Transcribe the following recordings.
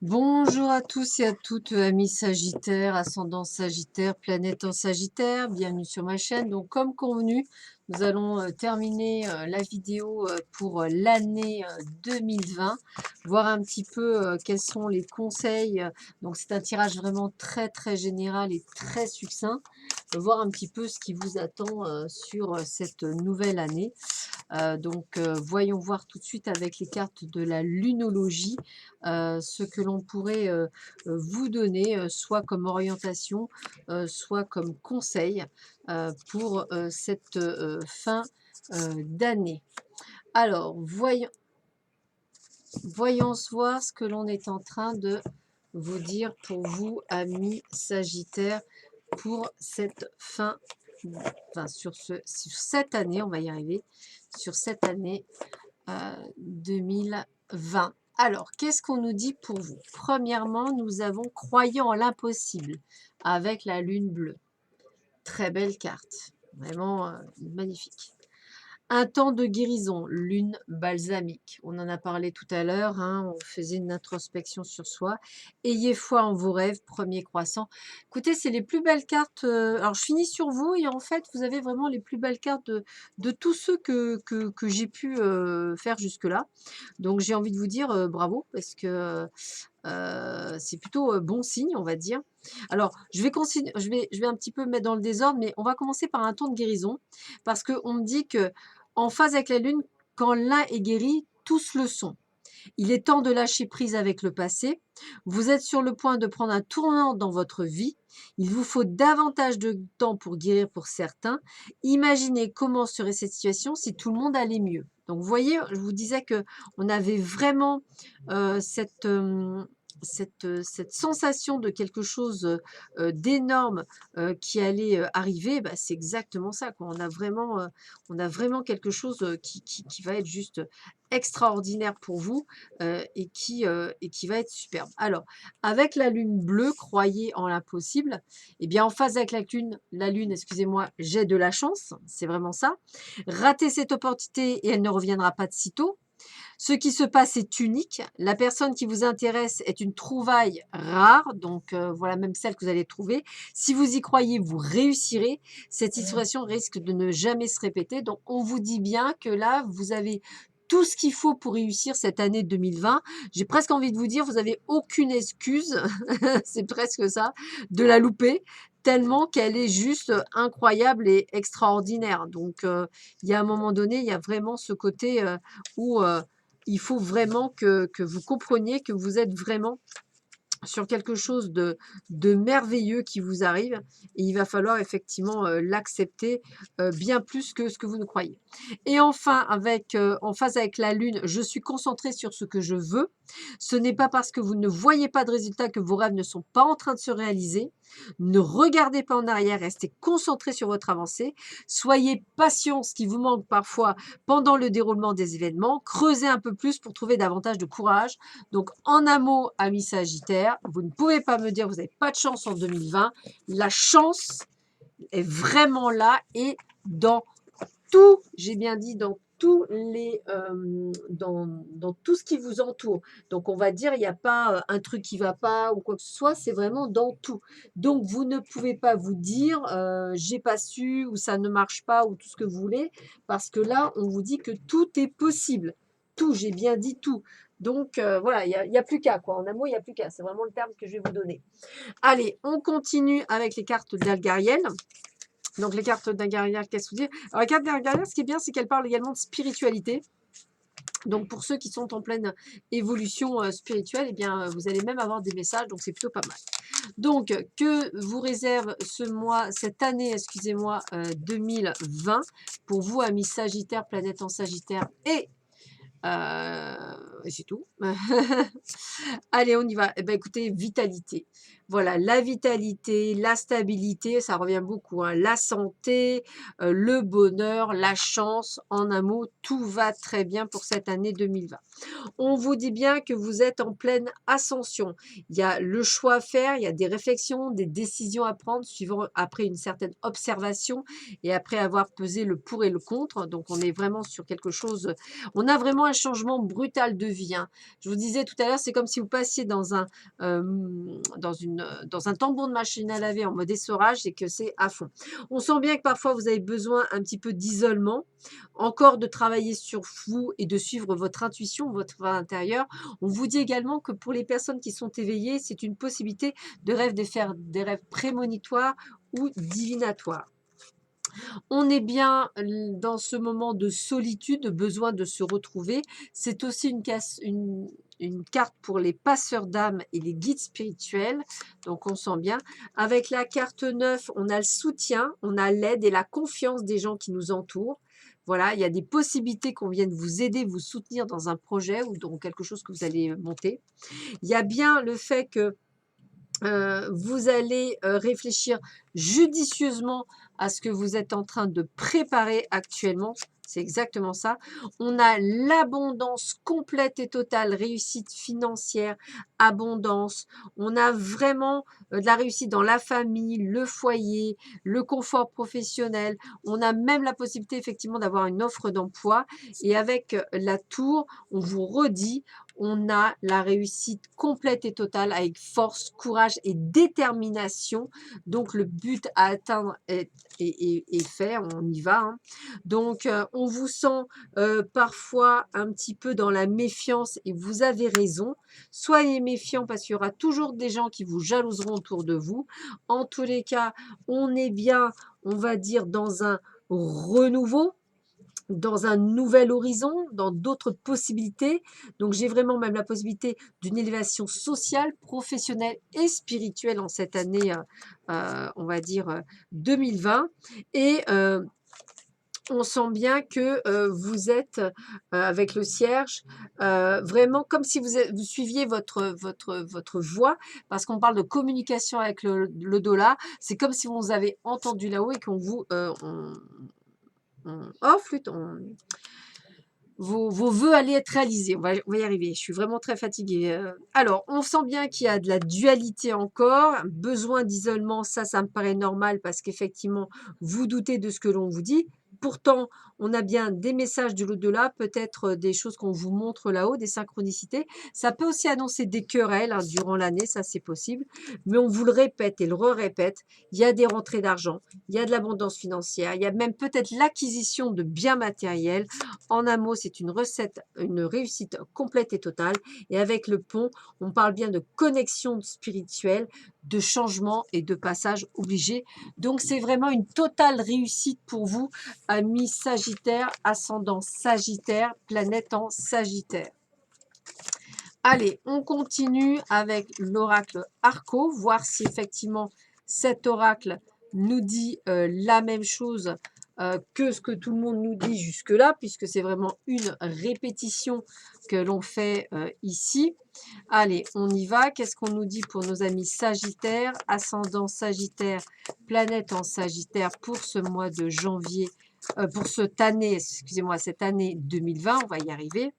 Bonjour à tous et à toutes, amis Sagittaire, ascendant Sagittaire, planète en Sagittaire, bienvenue sur ma chaîne. Donc comme convenu, nous allons terminer la vidéo pour l'année 2020, voir un petit peu quels sont les conseils. Donc c'est un tirage vraiment très général et très succinct. Voir un petit peu ce qui vous attend sur cette nouvelle année. Voyons voir tout de suite avec les cartes de la lunologie ce que l'on pourrait vous donner, soit comme orientation, soit comme conseil pour cette fin d'année. Alors, voyons voir ce que l'on est en train de vous dire pour vous, amis Sagittaires, pour cette fin, sur cette année, on va y arriver, sur cette année 2020. Alors, qu'est-ce qu'on nous dit pour vous? Premièrement, nous avons croyant en l'impossible avec la lune bleue. Très belle carte, vraiment magnifique. Un temps de guérison, lune balsamique. On en a parlé tout à l'heure, hein, on faisait une introspection sur soi. Ayez foi en vos rêves, premier croissant. Écoutez, c'est les plus belles cartes. Alors, je finis sur vous et en fait, vous avez vraiment les plus belles cartes de tous ceux que j'ai pu faire jusque-là. Donc, j'ai envie de vous dire bravo parce que c'est plutôt bon signe, on va dire. Alors, je vais un petit peu mettre dans le désordre, mais on va commencer par un temps de guérison parce qu'on me dit que en phase avec la lune, quand l'un est guéri, tous le sont. Il est temps de lâcher prise avec le passé. Vous êtes sur le point de prendre un tournant dans votre vie. Il vous faut davantage de temps pour guérir pour certains. Imaginez comment serait cette situation si tout le monde allait mieux. Donc, vous voyez, je vous disais que on avait vraiment cette sensation de quelque chose d'énorme qui allait arriver. Bah, c'est exactement ça, quoi. On a vraiment quelque chose qui va être juste extraordinaire pour vous et qui va être superbe. Alors, avec la lune bleue, croyez en l'impossible. Eh bien, en phase avec la lune, excusez-moi, j'ai de la chance. C'est vraiment ça. Ratez cette opportunité et elle ne reviendra pas de sitôt. Ce qui se passe est unique. La personne qui vous intéresse est une trouvaille rare. Donc, voilà, même celle que vous allez trouver. Si vous y croyez, vous réussirez. Cette situation risque de ne jamais se répéter. Donc, on vous dit bien que là, vous avez tout ce qu'il faut pour réussir cette année 2020. J'ai presque envie de vous dire, vous n'avez aucune excuse, c'est presque ça, de la louper, tellement qu'elle est juste incroyable et extraordinaire. Donc, il y a un moment donné, il y a vraiment ce côté où il faut vraiment que vous compreniez que vous êtes vraiment sur quelque chose de merveilleux qui vous arrive et il va falloir effectivement l'accepter bien plus que ce que vous ne croyez. Et enfin, en phase avec la lune, je suis concentrée sur ce que je veux. Ce n'est pas parce que vous ne voyez pas de résultat que vos rêves ne sont pas en train de se réaliser. Ne regardez pas en arrière, restez concentré sur votre avancée. Soyez patient, ce qui vous manque parfois pendant le déroulement des événements. Creusez un peu plus pour trouver davantage de courage. Donc, en un mot, amis Sagittaire, vous ne pouvez pas me dire que vous n'avez pas de chance en 2020. La chance est vraiment là et dans tout, j'ai bien dit, dans tout ce qui vous entoure. Donc, on va dire, il n'y a pas un truc qui ne va pas ou quoi que ce soit, c'est vraiment dans tout. Donc, vous ne pouvez pas vous dire, j'ai pas su ou ça ne marche pas ou tout ce que vous voulez, parce que là, on vous dit que tout est possible. Tout, j'ai bien dit tout. Donc, voilà, il y a plus qu'à, quoi. En un mot, il n'y a plus qu'à. C'est vraiment le terme que je vais vous donner. Allez, on continue avec les cartes d'Algariel. Donc, les cartes d'Algariel, qu'est-ce que vous dire? Alors, la carte d'Algariel, ce qui est bien, c'est qu'elle parle également de spiritualité. Donc, pour ceux qui sont en pleine évolution spirituelle, eh bien, vous allez même avoir des messages, donc c'est plutôt pas mal. Donc, que vous réserve cette année, excusez-moi, 2020 pour vous, amis Sagittaire, planète en Sagittaire et c'est tout. Allez, on y va. Eh ben, écoutez, vitalité. Voilà, la vitalité, la stabilité, ça revient beaucoup, hein. La santé, le bonheur, la chance. En un mot, tout va très bien pour cette année 2020. On vous dit bien que vous êtes en pleine ascension. Il y a le choix à faire, il y a des réflexions, des décisions à prendre suivant après une certaine observation et après avoir pesé le pour et le contre. Donc, on est vraiment sur quelque chose. On a vraiment un changement brutal de vie, hein. Je vous disais tout à l'heure, c'est comme si vous passiez dans un tambour de machine à laver en mode essorage et que c'est à fond. On sent bien que parfois vous avez besoin un petit peu d'isolement, encore de travailler sur vous et de suivre votre intuition, votre intérieur. On vous dit également que pour les personnes qui sont éveillées, c'est une possibilité de faire des rêves prémonitoires ou divinatoires. On est bien dans ce moment de solitude, de besoin de se retrouver. C'est aussi une carte pour les passeurs d'âme et les guides spirituels. Donc, on sent bien. Avec la carte 9, on a le soutien, on a l'aide et la confiance des gens qui nous entourent. Voilà, il y a des possibilités qu'on vienne vous aider, vous soutenir dans un projet ou dans quelque chose que vous allez monter. Il y a bien le fait que vous allez réfléchir judicieusement à ce que vous êtes en train de préparer actuellement. C'est exactement ça. On a l'abondance complète et totale, réussite financière, abondance. On a vraiment de la réussite dans la famille, le foyer, le confort professionnel. On a même la possibilité effectivement d'avoir une offre d'emploi. Et avec la tour, on vous redit, on a la réussite complète et totale avec force, courage et détermination. Donc, le but à atteindre est fait, on y va, hein. Donc, on vous sent parfois un petit peu dans la méfiance et vous avez raison. Soyez méfiants parce qu'il y aura toujours des gens qui vous jalouseront autour de vous. En tous les cas, on est bien, on va dire, dans un renouveau, dans un nouvel horizon, dans d'autres possibilités. Donc, j'ai vraiment même la possibilité d'une élévation sociale, professionnelle et spirituelle en cette année, on va dire, 2020. Et on sent bien que vous êtes, avec le cierge, vraiment comme si vous suiviez votre voix, parce qu'on parle de communication avec l'au-delà. C'est comme si on vous avait entendu là-haut et qu'on vous, oh flûte, vos vœux allaient être réalisés. On va y arriver. Je suis vraiment très fatiguée. Alors, on sent bien qu'il y a de la dualité encore. Besoin d'isolement, ça me paraît normal parce qu'effectivement, vous doutez de ce que l'on vous dit. Pourtant, on a bien des messages de l'au-delà, peut-être des choses qu'on vous montre là-haut, des synchronicités. Ça peut aussi annoncer des querelles hein, durant l'année, ça c'est possible. Mais on vous le répète et le répète, il y a des rentrées d'argent, il y a de l'abondance financière, il y a même peut-être l'acquisition de biens matériels. En un mot, c'est une recette, une réussite complète et totale. Et avec le pont, on parle bien de connexion spirituelle, de changement et de passage obligé. Donc, c'est vraiment une totale réussite pour vous, amis Sagittaire, ascendant Sagittaire, planète en Sagittaire. Allez, on continue avec l'oracle Arco, voir si effectivement cet oracle nous dit la même chose que ce que tout le monde nous dit jusque-là, puisque c'est vraiment une répétition que l'on fait ici. Allez, on y va. Qu'est-ce qu'on nous dit pour nos amis Sagittaires, ascendant Sagittaire, planète en Sagittaire pour ce mois de janvier, pour cette année, excusez-moi, cette année 2020, on va y arriver.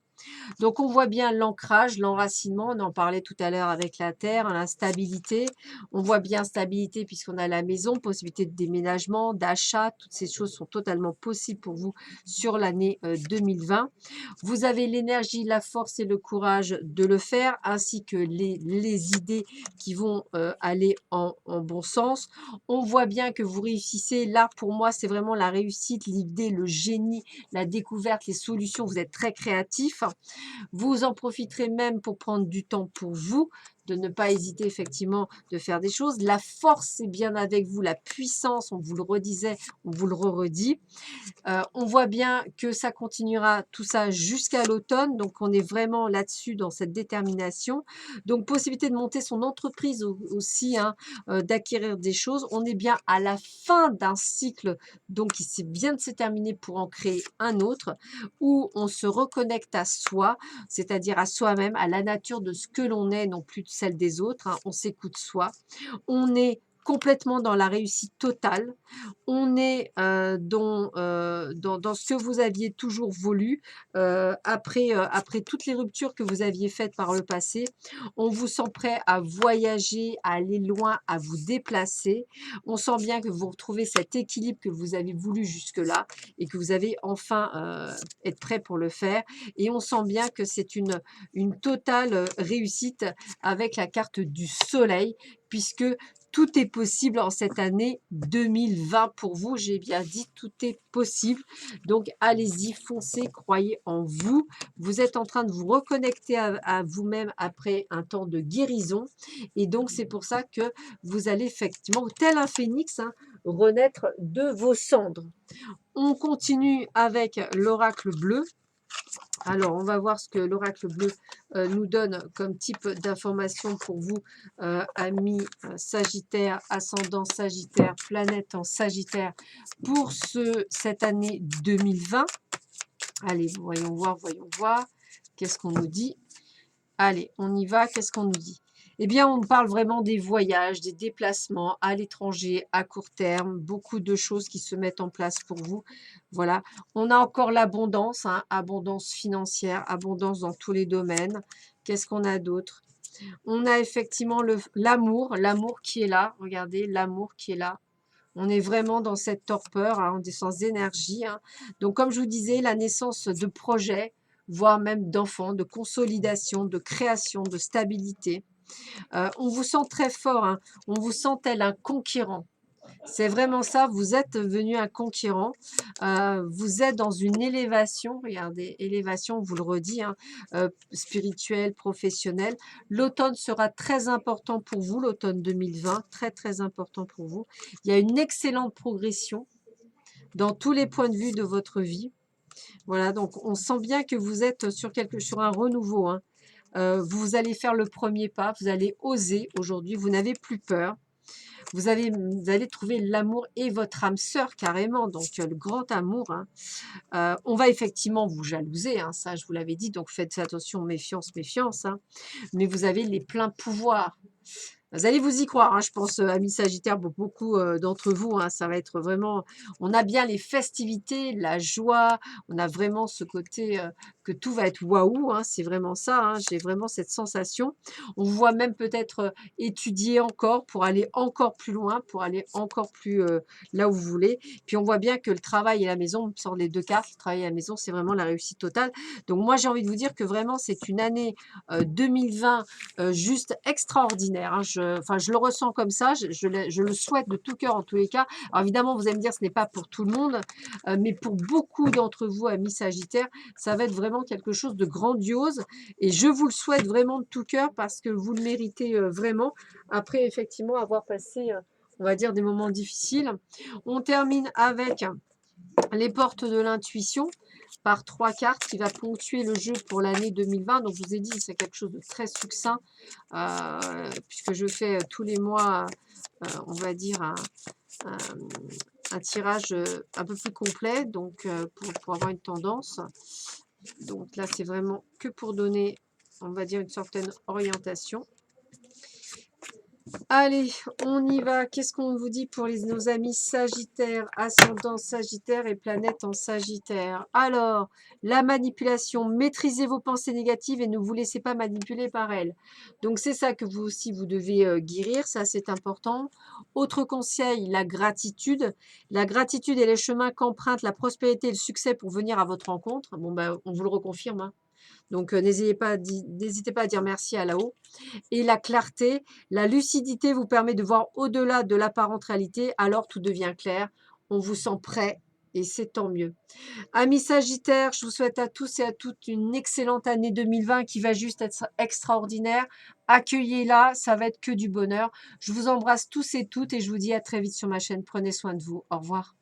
Donc, on voit bien l'ancrage, l'enracinement, on en parlait tout à l'heure avec la terre, l'instabilité. On voit bien stabilité puisqu'on a la maison, possibilité de déménagement, d'achat, toutes ces choses sont totalement possibles pour vous sur l'année 2020. Vous avez l'énergie, la force et le courage de le faire, ainsi que les idées qui vont aller en bon sens. On voit bien que vous réussissez. Là, pour moi, c'est vraiment la réussite, l'idée, le génie, la découverte, les solutions. Vous êtes très créatif. Vous en profiterez même pour prendre du temps pour vous, de ne pas hésiter effectivement de faire des choses. La force est bien avec vous, la puissance, on vous le redisait, on vous le redit. On voit bien que ça continuera tout ça jusqu'à l'automne, donc on est vraiment là-dessus dans cette détermination. Donc possibilité de monter son entreprise aussi, hein, d'acquérir des choses. On est bien à la fin d'un cycle, donc qui vient de se terminer pour en créer un autre, où on se reconnecte à soi, c'est-à-dire à soi-même, à la nature de ce que l'on est, non plus de celle des autres, hein. On s'écoute soi. On est complètement dans la réussite totale. On est dans ce que vous aviez toujours voulu, après toutes les ruptures que vous aviez faites par le passé. On vous sent prêt à voyager, à aller loin, à vous déplacer. On sent bien que vous retrouvez cet équilibre que vous avez voulu jusque-là et que vous avez enfin être prêt pour le faire. Et on sent bien que c'est une totale réussite avec la carte du soleil, puisque tout est possible en cette année 2020 pour vous. J'ai bien dit, tout est possible. Donc, allez-y, foncez, croyez en vous. Vous êtes en train de vous reconnecter à vous-même après un temps de guérison. Et donc, c'est pour ça que vous allez effectivement, tel un phénix, hein, renaître de vos cendres. On continue avec l'oracle bleu. Alors, on va voir ce que l'oracle bleu nous donne comme type d'information pour vous, amis Sagittaire, ascendant Sagittaire, planète en Sagittaire, pour cette année 2020. Allez, voyons voir. Qu'est-ce qu'on nous dit? Allez, on y va. Qu'est-ce qu'on nous dit? Eh bien, on parle vraiment des voyages, des déplacements à l'étranger, à court terme, beaucoup de choses qui se mettent en place pour vous. Voilà, on a encore l'abondance, hein, abondance financière, abondance dans tous les domaines. Qu'est-ce qu'on a d'autre? On a effectivement l'amour qui est là. Regardez, l'amour qui est là. On est vraiment dans cette torpeur, hein, on est sans énergie, hein. Donc, comme je vous disais, la naissance de projets, voire même d'enfants, de consolidation, de création, de stabilité. On vous sent très fort, hein. On vous sent tel un conquérant. C'est vraiment ça, vous êtes devenu un conquérant. Vous êtes dans une élévation, regardez, élévation, on vous le redit, hein, spirituelle, professionnelle. L'automne sera très important pour vous, l'automne 2020, très très important pour vous. Il y a une excellente progression dans tous les points de vue de votre vie. Voilà, donc on sent bien que vous êtes sur un renouveau, hein. Vous allez faire le premier pas, vous allez oser aujourd'hui, vous n'avez plus peur. Vous allez trouver l'amour et votre âme sœur carrément, donc le grand amour, hein. On va effectivement vous jalouser, hein, ça je vous l'avais dit, donc faites attention, méfiance, méfiance, hein. Mais vous avez les pleins pouvoirs. Vous allez vous y croire, hein, je pense, amis Sagittaires, pour beaucoup d'entre vous, hein, ça va être vraiment, on a bien les festivités, la joie, on a vraiment ce côté que tout va être waouh, hein, c'est vraiment ça, hein, j'ai vraiment cette sensation. On vous voit même peut-être étudier encore pour aller encore plus loin, pour aller encore plus là où vous voulez. Puis on voit bien que le travail et la maison, on sort les deux cartes, le travail et la maison, c'est vraiment la réussite totale. Donc moi, j'ai envie de vous dire que vraiment, c'est une année 2020 juste extraordinaire, hein. Je le ressens comme ça, je le souhaite de tout cœur en tous les cas. Alors évidemment, vous allez me dire, ce n'est pas pour tout le monde, mais pour beaucoup d'entre vous, amis Sagittaires, ça va être vraiment quelque chose de grandiose et je vous le souhaite vraiment de tout cœur parce que vous le méritez vraiment. Après, effectivement, avoir passé, on va dire, des moments difficiles. On termine avec les portes de l'intuition par 3 cartes qui va ponctuer le jeu pour l'année 2020. Donc, je vous ai dit, c'est quelque chose de très succinct puisque je fais tous les mois, on va dire, un, un tirage un peu plus complet donc pour avoir une tendance. Donc là, c'est vraiment que pour donner, on va dire, une certaine orientation. Allez, on y va. Qu'est-ce qu'on vous dit pour nos amis Sagittaires, ascendant Sagittaire et planète en Sagittaire? Alors, la manipulation, maîtrisez vos pensées négatives et ne vous laissez pas manipuler par elles. Donc, c'est ça que vous aussi, vous devez guérir, ça c'est important. Autre conseil, la gratitude. La gratitude est le chemin qu'emprunte la prospérité et le succès pour venir à votre rencontre. Bon, ben, on vous le reconfirme, hein. Donc, n'hésitez pas à dire merci à là-haut. Et la clarté, la lucidité vous permet de voir au-delà de l'apparente réalité, alors tout devient clair. On vous sent prêt et c'est tant mieux. Amis Sagittaires, je vous souhaite à tous et à toutes une excellente année 2020 qui va juste être extraordinaire. Accueillez-la, ça va être que du bonheur. Je vous embrasse tous et toutes et je vous dis à très vite sur ma chaîne. Prenez soin de vous. Au revoir.